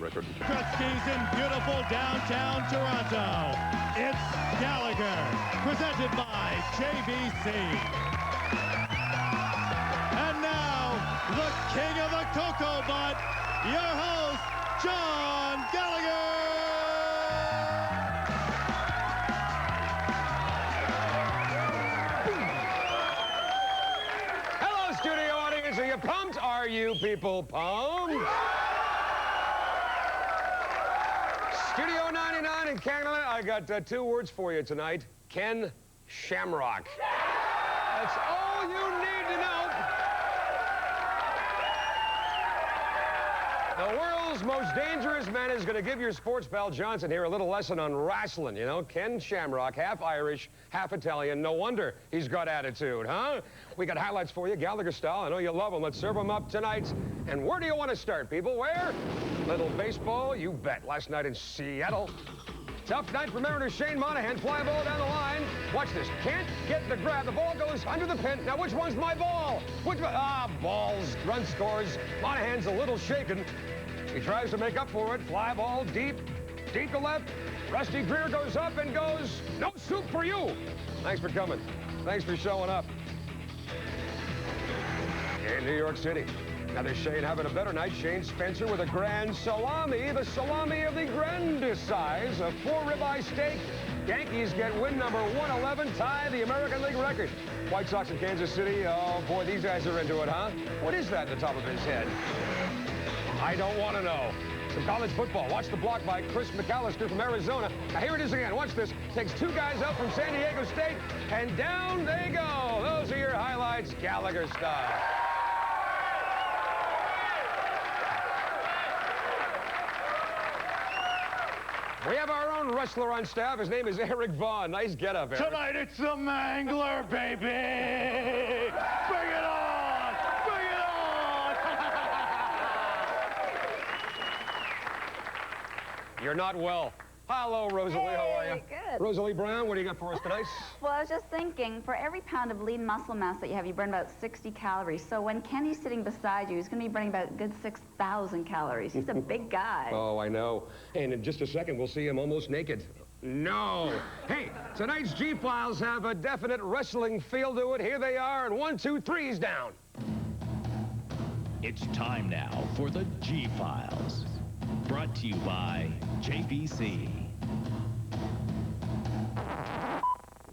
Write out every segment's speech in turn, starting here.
record. Gretzky's in beautiful downtown Toronto. It's Gallagher, presented by JBC. And now, the king of the Cocoa Butt, your host, John Gallagher. Hello, studio audience. Are you pumped? Are you people pumped? Studio 99 in Canada, I got two words for you tonight. Ken Shamrock. That's all you need to know. The world's most dangerous man is going to give your sports pal Johnson here a little lesson on wrestling. You know, Ken Shamrock, half Irish, half Italian. No wonder he's got attitude, huh? We got highlights for you, Gallagher style. I know you love them. Let's serve them up tonight. And where do you want to start, people? Where? Little baseball, you bet. Last night in Seattle. Tough night for Mariners Shane Monahan. Fly ball down the line. Watch this. Can't get the grab. The ball goes under the pin. Now, which one's my ball? Which one? Ah, balls. Run scores. Monahan's a little shaken. He tries to make up for it. Fly ball deep to left. Rusty Greer goes up and goes, no soup for you. Thanks for coming. Thanks for showing up. In New York City. Now there's Shane having a better night. Shane Spencer with a grand salami. The salami of the grandest size, a 4 ribeye steak. Yankees get win number 111, tie the American League record. White Sox in Kansas City. Oh, boy, these guys are into it, huh? What is that at the top of his head? I don't want to know. Some college football. Watch the block by Chris McAllister from Arizona. Now here it is again. Watch this. Takes two guys out from San Diego State, and down they go. Those are your highlights, Gallagher style. We have our own wrestler on staff. His name is Eric Vaughn. Nice get-up, Eric. Tonight, it's the Mangler, baby. Bring it on. Bring it on. You're not well. Hello, Rosalie. Hey, how are you? good. Rosalie Brown, what do you got for us tonight? Well, I was just thinking, for every pound of lean muscle mass that you have, you burn about 60 calories. So when Kenny's sitting beside you, he's going to be burning about a good 6,000 calories. He's a big guy. Oh, I know. And in just a second, we'll see him almost naked. No. Hey, tonight's G-Files have a definite wrestling feel to it. Here they are, and 1, 2, 3's down. It's time now for the G-Files. Brought to you by JBC.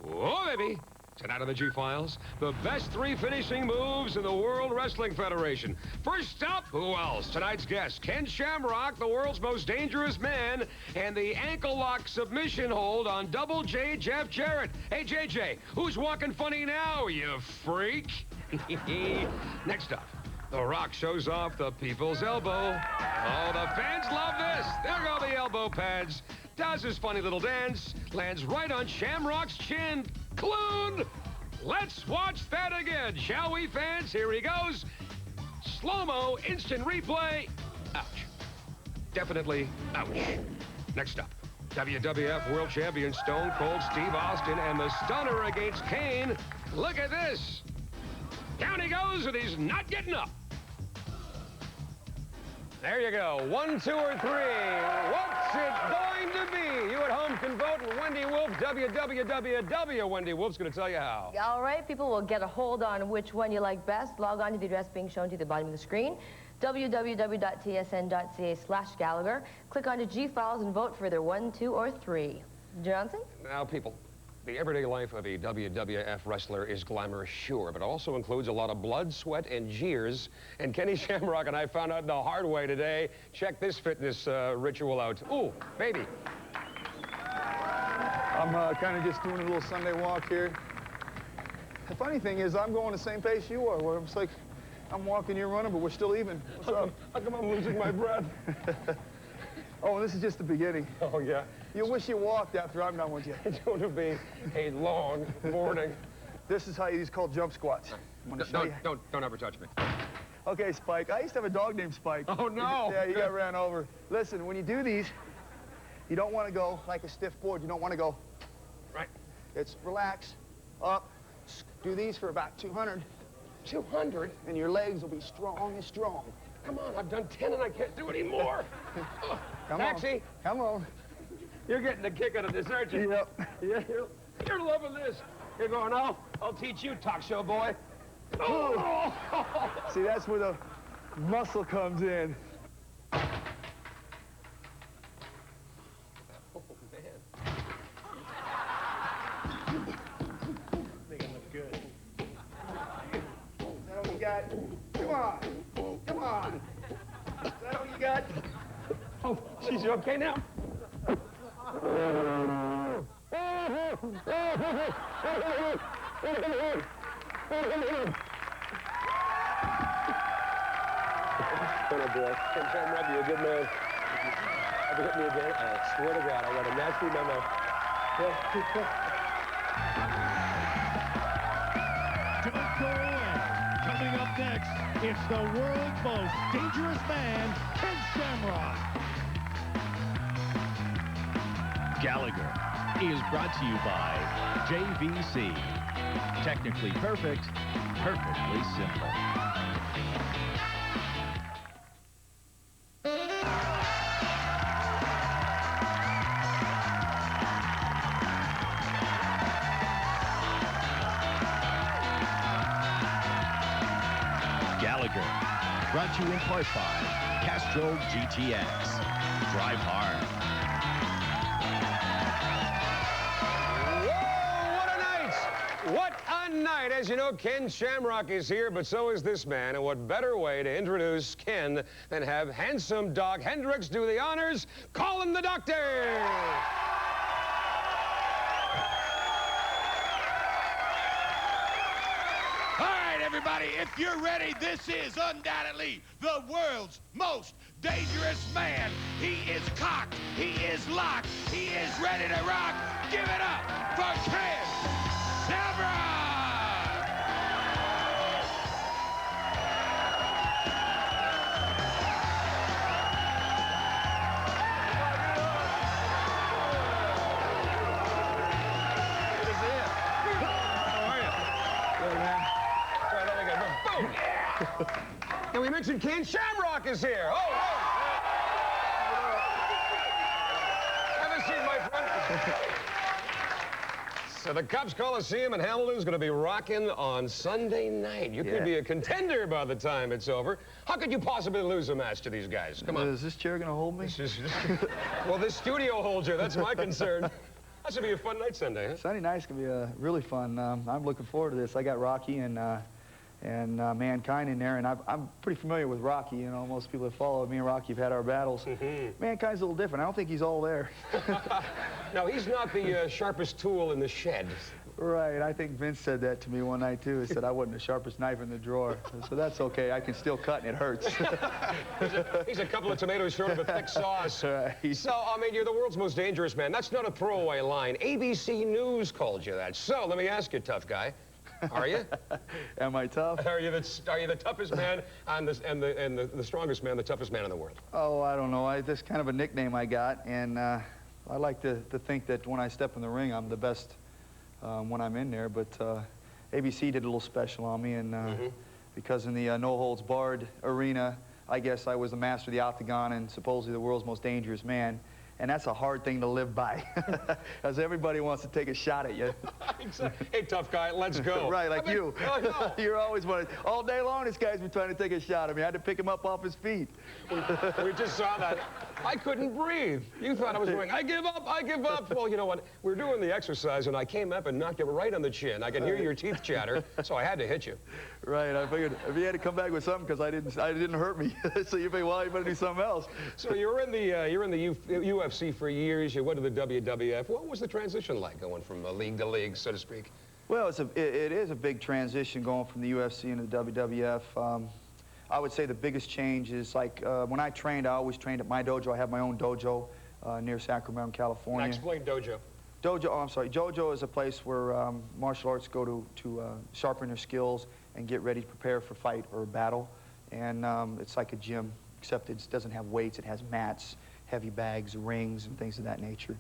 Whoa, baby. Tonight on the G-Files, the best 3 finishing moves in the World Wrestling Federation. First up, who else? Tonight's guest, Ken Shamrock, the world's most dangerous man, and the ankle lock submission hold on Double J Jeff Jarrett. Hey, JJ, who's walking funny now, you freak? Next up, The Rock shows off the people's elbow. Oh, the fans love this. There go the elbow pads. Does his funny little dance. Lands right on Shamrock's chin. Clune! Let's watch that again, shall we, fans? Here he goes. Slow-mo, instant replay. Ouch. Definitely ouch. Next up, WWF World Champion Stone Cold Steve Austin and the stunner against Kane. Look at this. Down he goes, and he's not getting up. There you go. 1, 2, or 3. What's it going to be? You at home can vote, and Wendy Wolf, www. Wendy Wolf's going to tell you how. All right, people will get a hold on which one you like best. Log on to the address being shown to you at the bottom of the screen, www.tsn.ca/Gallagher. Click on the G-Files and vote for either 1, 2, or 3. Johnson? Now, people, the everyday life of a WWF wrestler is glamorous, sure, but also includes a lot of blood, sweat, and jeers. And Kenny Shamrock and I found out the hard way today. Check this fitness ritual out. Ooh, baby. I'm kind of just doing a little Sunday walk here. The funny thing is, I'm going the same pace you are, where it's like I'm walking, you're running, but we're still even. What's up? How come I'm losing my breath? Oh, this is just the beginning. Oh, yeah. You wish you walked after I'm done with you. It's going to be a long morning. This is how these called jump squats. Don't ever touch me. Okay, Spike. I used to have a dog named Spike. Oh, no. Yeah, you got ran over. Listen, when you do these, you don't want to go like a stiff board. You don't want to go. Right. It's relax, up. Do these for about 200. 200? And your legs will be strong as strong. Come on, I've done 10 and I can't do any more. Taxi. Come on. You're getting a kick out of this, aren't you? Yep. Yeah, you're loving this. You're going, I'll teach you, talk show boy. Oh. See, that's where the muscle comes in. Oh, man. Think I look good. Is that all you got? Come on. Come on. Is that all you got? Oh, she's okay now? Ken Shamrock, you're a good man. If you hit me again, I swear to God, I got a nasty memo. Don't go away. Coming up next, it's the world's most dangerous man, Ken Shamrock. Gallagher is brought to you by JVC. Technically perfect, perfectly simple. Gallagher, brought to you in part by Castrol GTX. Drive hard. What a night! As you know, Ken Shamrock is here, but so is this man. And what better way to introduce Ken than have handsome Doc Hendricks do the honors? Call him the doctor! All right, everybody, if you're ready, this is undoubtedly the world's most dangerous man. He is cocked. He is locked. He is ready to rock. Give it up for Ken Shamrock! And we mentioned Ken Shamrock is here. Oh, have a seat, my friend. So the Cubs Coliseum in Hamilton is going to be rocking on Sunday night. You could be a contender by the time it's over. How could you possibly lose a match to these guys? Come on. Is this chair going to hold me? Well, this studio holds you. That's my concern. That should be a fun night Sunday, huh? Sunday night's going to be really fun. I'm looking forward to this. I got Rocky and Mankind in there, and I'm pretty familiar with Rocky. You know, most people that follow me and Rocky have had our battles. Mankind's a little different. I don't think he's all there. No, he's not the sharpest tool in the shed. Right. I think Vince said that to me one night, too. He said I wasn't the sharpest knife in the drawer. So that's okay. I can still cut, and it hurts. He's a couple of tomatoes short of a thick sauce. Right. So, I mean, you're the world's most dangerous man. That's not a throwaway line. ABC News called you that. So, let me ask you, tough guy. Are you? Am I tough? Are you the toughest man and the strongest man, the toughest man in the world? Oh, I don't know. That's kind of a nickname I got, and I like to think that when I step in the ring, I'm the best when I'm in there. But ABC did a little special on me, and because in the No Holds Barred arena, I guess I was the master of the octagon and supposedly the world's most dangerous man. And that's a hard thing to live by, because everybody wants to take a shot at you. Hey, tough guy, let's go. Right, like you. Oh, no. You're always wanting. All day long, this guy's been trying to take a shot at me. I had to pick him up off his feet. We just saw that. I couldn't breathe. You thought I was going, I give up, I give up. Well, you know what? We're doing the exercise, and I came up and knocked you right on the chin. I can hear your teeth chatter, so I had to hit you. Right, I figured if he had to come back with something, because I didn't hurt me. So you figured, well, you better do something else. So you're in the UFC for years. You went to the WWF. What was the transition like, going from league to league, so to speak? Well, it is a big transition going from the UFC into the WWF. I would say the biggest change is, like, when I trained, I always trained at my dojo. I have my own dojo near Sacramento, California. Now explain dojo. Dojo, oh, I'm sorry. Dojo is a place where martial arts go to sharpen their skills and get ready to prepare for fight or battle. And it's like a gym, except it doesn't have weights. It has mats, heavy bags, rings, and things of that nature.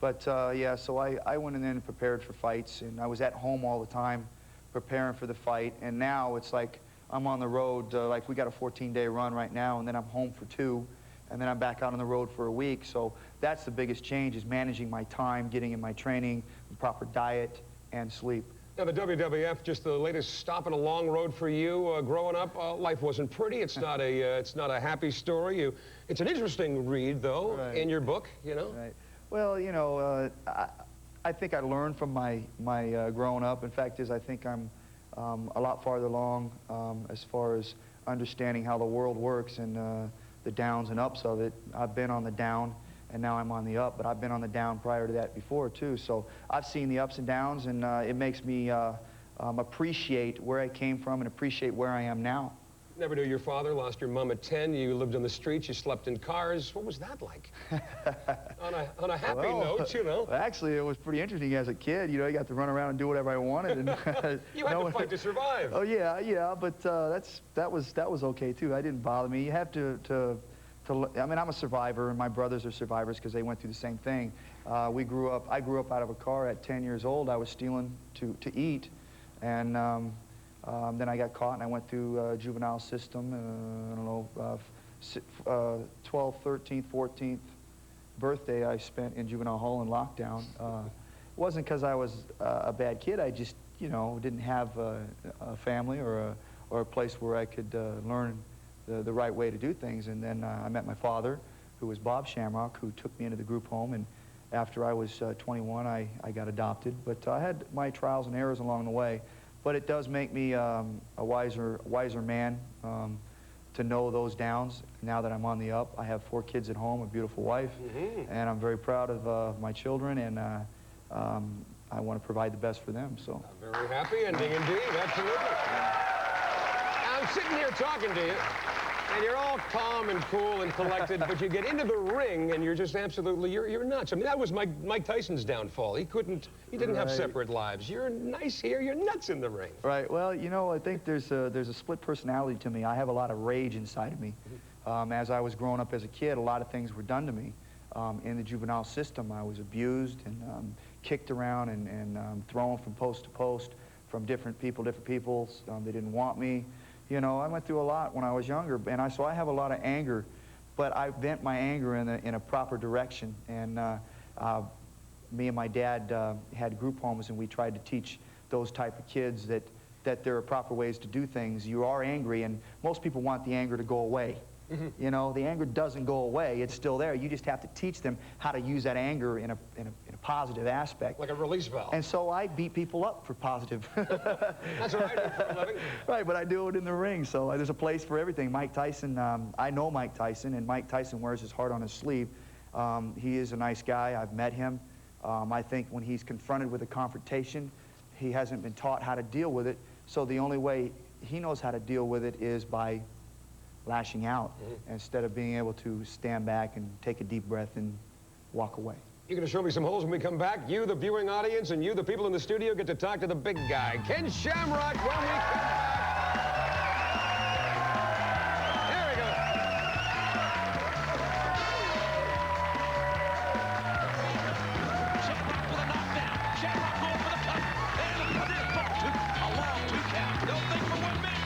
But yeah, so I went in there and prepared for fights, and I was at home all the time preparing for the fight. And now it's like I'm on the road, like we got a 14-day run right now, and then I'm home for 2, and then I'm back out on the road for a week. So that's the biggest change, is managing my time, getting in my training, proper diet, and sleep. Now, the WWF, just the latest stop on a long road for you. Growing up, life wasn't pretty. It's not a happy story. It's an interesting read, though, right. in your book, you know? Right. Well, you know, I think I learned from my growing up. In fact, I think I'm a lot farther along as far as understanding how the world works and the downs and ups of it. I've been on the down, and now I'm on the up, but I've been on the down prior to that before, too. So I've seen the ups and downs, and it makes me appreciate where I came from and appreciate where I am now. Never knew your father, lost your mom at 10, you lived on the streets, you slept in cars. What was that like? on a happy note, you know. Well, actually, it was pretty interesting as a kid. You know, you got to run around and do whatever I wanted. And you had to fight to survive. Oh, yeah, but that was okay, too. That didn't bother me. You have to I mean, I'm a survivor, and my brothers are survivors because they went through the same thing. I grew up out of a car at 10 years old. I was stealing to eat, and then I got caught, and I went through juvenile system. I don't know, 12th, 13th, 14th birthday I spent in juvenile hall in lockdown. It wasn't because I was a bad kid. I just, you know, didn't have a family or a place where I could learn the right way to do things. And then I met my father, who was Bob Shamrock, who took me into the group home. And after I was 21, I got adopted. But I had my trials and errors along the way. But it does make me a wiser man to know those downs. Now that I'm on the up, I have 4 kids at home, a beautiful wife, and I'm very proud of my children, and I want to provide the best for them. So. A very happy ending indeed, absolutely. I'm sitting here talking to you, and you're all calm and cool and collected, but you get into the ring and you're just absolutely, you're nuts. I mean, that was Mike Tyson's downfall. He didn't have separate lives. You're nice here, you're nuts in the ring. Right, well, you know, I think there's a split personality to me. I have a lot of rage inside of me. As I was growing up as a kid, a lot of things were done to me. In the juvenile system, I was abused and kicked around and thrown from post to post from different people. They didn't want me. You know, I went through a lot when I was younger, and so I have a lot of anger, but I vent my anger in a proper direction. And me and my dad had group homes, and we tried to teach those type of kids that there are proper ways to do things. You are angry, and most people want the anger to go away. You know, the anger doesn't go away. It's still there. You just have to teach them how to use that anger in a positive aspect. Like a release valve. And so I beat people up for positive. That's what I do for a living. Right, but I do it in the ring, so there's a place for everything. Mike Tyson, I know Mike Tyson, and Mike Tyson wears his heart on his sleeve. He is a nice guy. I've met him. I think when he's confronted with a confrontation, he hasn't been taught how to deal with it, so the only way he knows how to deal with it is by lashing out instead of being able to stand back and take a deep breath and walk away. You're going to show me some holes when we come back. You, the viewing audience, and you, the people in the studio, get to talk to the big guy, Ken Shamrock, when we come back. There we go. Shamrock with a knockdown. Shamrock going for the cover. And look at this ball. A long 2 count. Don't think for 1 minute.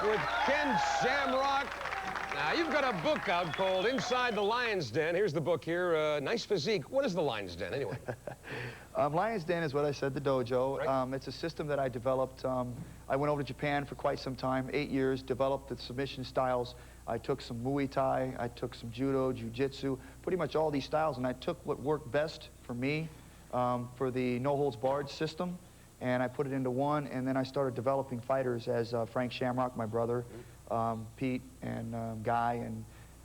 With Ken Shamrock. Now, you've got a book out called Inside the Lion's Den. Here's the book here. Nice physique. What is the Lion's Den, anyway? Lion's Den is what I said, the dojo. Right. It's a system that I developed. I went over to Japan for quite some time, 8 years, developed the submission styles. I took some Muay Thai, I took some Judo, Jiu-Jitsu, pretty much all these styles, and I took what worked best for me for the no-holds-barred system, and I put it into one, and then I started developing fighters as Frank Shamrock, my brother, Pete, and Guy,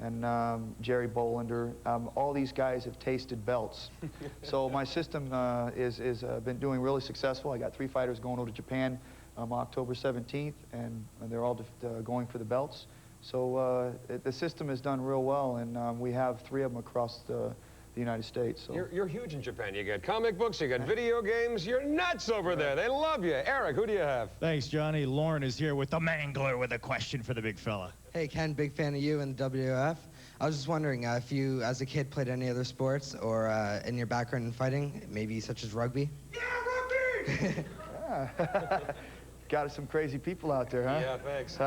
and Jerry Bolander. All these guys have tasted belts. So my system is been doing really successful. I got 3 fighters going over to Japan October 17th, and they're all going for the belts. So the system has done real well, and we have 3 of them across the United States. So. You're huge in Japan. You got comic books, you got video games. You're nuts over there. They love you. Eric, who do you have? Thanks, Johnny. Lauren is here with the Mangler with a question for the big fella. Hey, Ken, big fan of you and the WWF. I was just wondering if you, as a kid, played any other sports or in your background in fighting, maybe such as rugby? Yeah, rugby! Got some crazy people out there, huh? Yeah, thanks.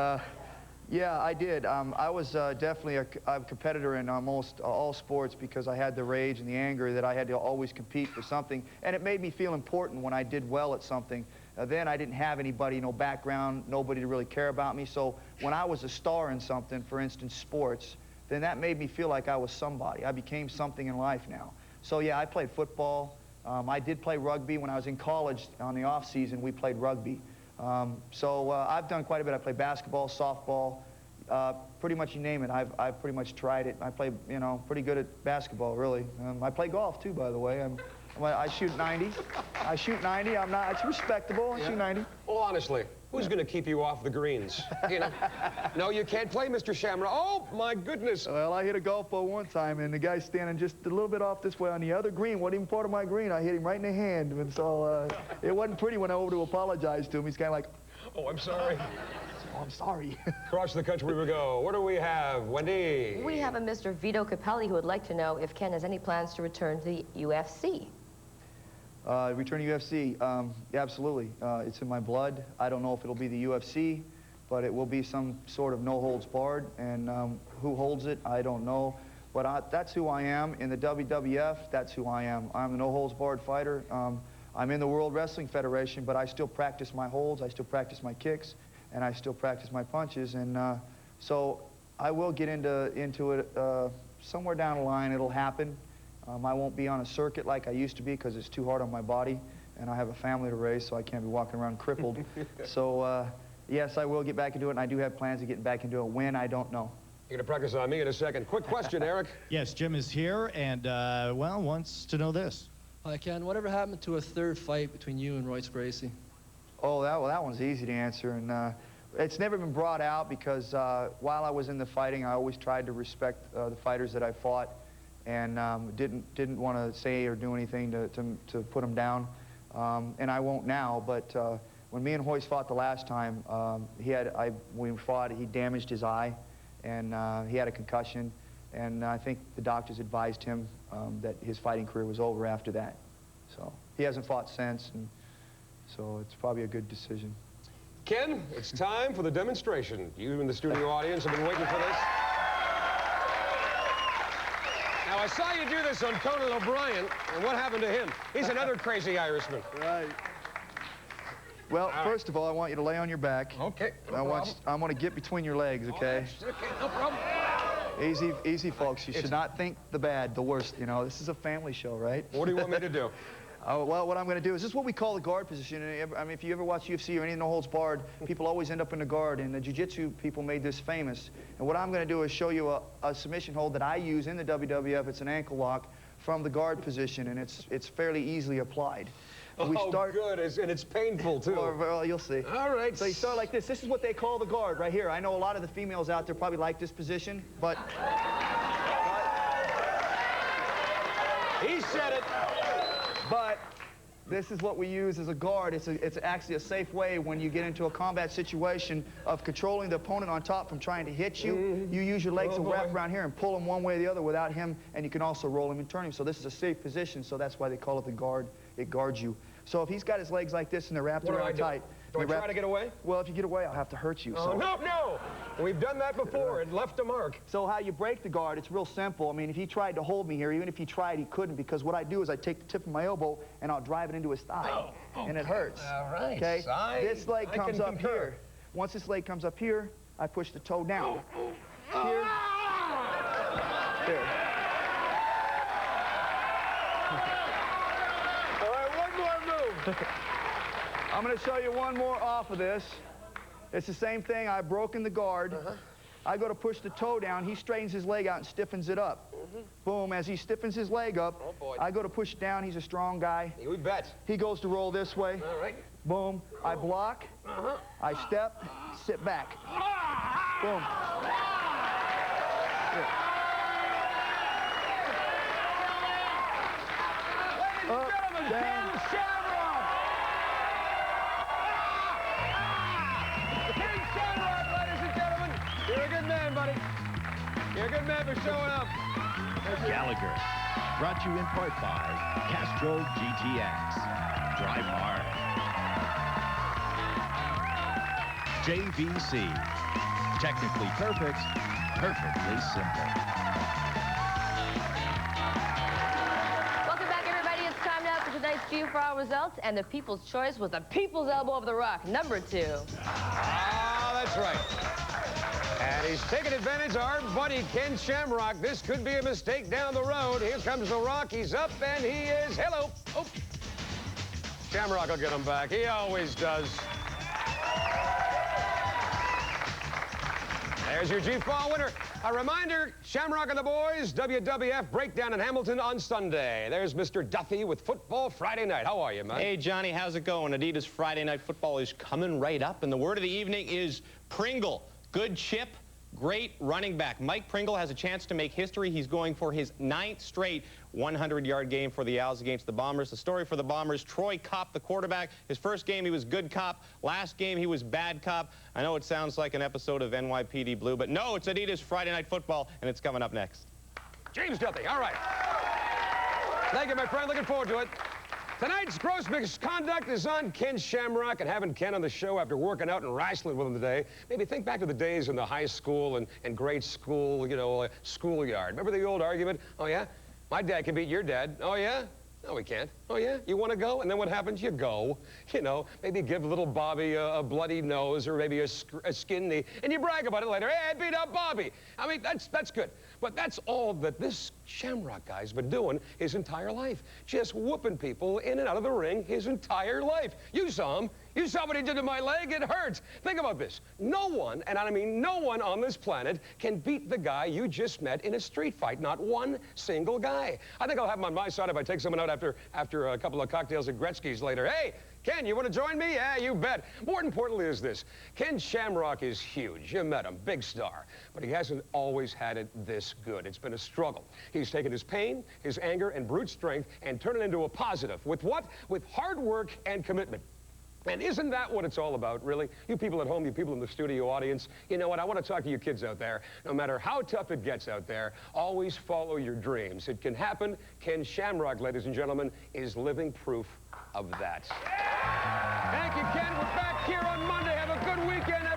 Yeah, I did. I was definitely a competitor in almost all sports because I had the rage and the anger that I had to always compete for something, and it made me feel important when I did well at something. Then I didn't have anybody, no background, nobody to really care about me, so when I was a star in something, for instance, sports, then that made me feel like I was somebody. I became something in life now. So yeah, I played football. I did play rugby. When I was in college, on the off season, we played rugby. So I've done quite a bit. I play basketball, softball, pretty much you name it. I've pretty much tried it. I play, you know, pretty good at basketball, really. I play golf too, by the way. I shoot 90. I shoot 90. It's respectable. I shoot 90. Well, honestly, who's going to keep you off the greens? You know? No, you can't play, Mr. Shamrock. Oh, my goodness. Well, I hit a golf ball one time, and the guy's standing just a little bit off this way on the other green. Wasn't even part of my green. I hit him right in the hand. And so it wasn't pretty when I went over to apologize to him. He's kind of like, oh, I'm sorry. Oh, I'm sorry. Across the country we go. What do we have, Wendy? We have a Mr. Vito Capelli who would like to know if Ken has any plans to return to the UFC. Return to UFC, yeah, absolutely. It's in my blood. I don't know if it'll be the UFC, but it will be some sort of no holds barred, and who holds it, I don't know. But that's who I am. In the WWF, that's who I am. I'm a no holds barred fighter. I'm in the World Wrestling Federation, but I still practice my holds, I still practice my kicks, and I still practice my punches. And so I will get into it somewhere down the line. It'll happen. I won't be on a circuit like I used to be because it's too hard on my body, and I have a family to raise, so I can't be walking around crippled. So, yes, I will get back into it, and I do have plans of getting back into it. When, I don't know. You're going to practice on me in a second. Quick question, Eric. Yes, Jim is here, and, well, wants to know this. Hi, Ken. Whatever happened to a third fight between you and Royce Gracie? Oh, that one's easy to answer, and it's never been brought out because while I was in the fighting, I always tried to respect the fighters that I fought, and didn't want to say or do anything to put them down, and I won't now. But when me and Royce fought the last time, when we fought, he damaged his eye, and he had a concussion, and I think the doctors advised him that his fighting career was over after that. So he hasn't fought since, and so it's probably a good decision. Ken, it's time for the demonstration. You and the studio audience have been waiting for this. Now, I saw you do this on Conan O'Brien, and what happened to him? He's another crazy Irishman. Right. Well, first of all, I want you to lay on your back. Okay, I want to get between your legs, okay? Okay, no problem. Easy, easy, folks. You should not think the bad, the worst, you know. This is a family show, right? What do you want me to do? Well, what I'm going to do is this is what we call the guard position. I mean, if you ever watch UFC or any no holds barred, people always end up in the guard, and the jiu-jitsu people made this famous. And what I'm going to do is show you a submission hold that I use in the WWF. It's an ankle lock from the guard position, and it's fairly easily applied. And good, and it's painful, too. Well, you'll see. All right. So you start like this. This is what they call the guard right here. I know a lot of the females out there probably like this position, but... He said it. But this is what we use as a guard. It's actually a safe way when you get into a combat situation of controlling the opponent on top from trying to hit you. You use your legs to wrap around here and pull him one way or the other without him, and you can also roll him and turn him. So this is a safe position, so that's why they call it the guard. It guards you. So if he's got his legs like this and they're wrapped around tight... Do I try to get away? Well, if you get away, I'll have to hurt you. Oh, so. no! We've done that before. It left a mark. So how you break the guard, it's real simple. I mean, if he tried to hold me here, even if he tried, he couldn't, because what I do is I take the tip of my elbow and I'll drive it into his thigh, and it hurts. All right. Okay? This leg comes up here. Once this leg comes up here, I push the toe down. Here. There. All right, one more move. I'm going to show you one more off of this. It's the same thing. I've broken the guard. I go to push the toe down. He straightens his leg out and stiffens it up. Boom. As he stiffens his leg up, I go to push it down. He's a strong guy. We bet. He goes to roll this way. All right. Boom. I block. I step. Sit back. Boom. Ladies and gentlemen, Ken Shamrock! Ken Shamrock, ladies and gentlemen. You're a good man. You're a good man for showing up. Gallagher. Brought to you in part by Castrol GTX. Drive hard. JVC. Technically perfect, perfectly simple. Welcome back, everybody. It's time now for tonight's G-File results, and the People's Choice was the People's Elbow of the Rock, number 2. Ah, that's right. And he's taking advantage of our buddy Ken Shamrock. This could be a mistake down the road. Here comes the Rock. He's up, and he is... Hello. Oh. Shamrock will get him back. He always does. There's your G-File winner. A reminder, Shamrock and the boys, WWF Breakdown in Hamilton on Sunday. There's Mr. Duffy with Football Friday Night. How are you, man? Hey, Johnny, how's it going? Adidas Friday Night Football is coming right up, and the word of the evening is Pringle. Good chip, great running back. Mike Pringle has a chance to make history. He's going for his 9th straight 100-yard game for the Owls against the Bombers. The story for the Bombers, Troy Kopp, the quarterback. His first game, he was good cop. Last game, he was bad cop. I know it sounds like an episode of NYPD Blue, but no, it's Adidas Friday Night Football, and it's coming up next. James Duffy, all right. Thank you, my friend. Looking forward to it. Tonight's gross misconduct is on Ken Shamrock, and having Ken on the show after working out and wrestling with him today, maybe think back to the days in the high school and grade school, you know, schoolyard. Remember the old argument? Oh, yeah? My dad can beat your dad. Oh, yeah? No, he can't. Oh, yeah? You want to go? And then what happens? You go. You know, maybe give little Bobby a bloody nose or maybe a skin knee, and you brag about it later. Hey, I beat up Bobby. I mean, that's good. But that's all that this Shamrock guy's been doing his entire life. Just whooping people in and out of the ring his entire life. You saw him. You saw what he did to my leg. It hurts. Think about this. No one, and I mean no one on this planet, can beat the guy you just met in a street fight. Not one single guy. I think I'll have him on my side if I take someone out after a couple of cocktails at Gretzky's later. Hey, Ken, you want to join me? Yeah, you bet. More importantly is this. Ken Shamrock is huge. You met him. Big star. But he hasn't always had it this good. It's been a struggle. He's taken his pain, his anger, and brute strength and turned it into a positive. With what? With hard work and commitment. And isn't that what it's all about, really? You people at home, you people in the studio audience, you know what? I want to talk to you kids out there. No matter how tough it gets out there, always follow your dreams. It can happen. Ken Shamrock, ladies and gentlemen, is living proof of that. Thank you, Ken. We're back here on Monday. Have a good weekend.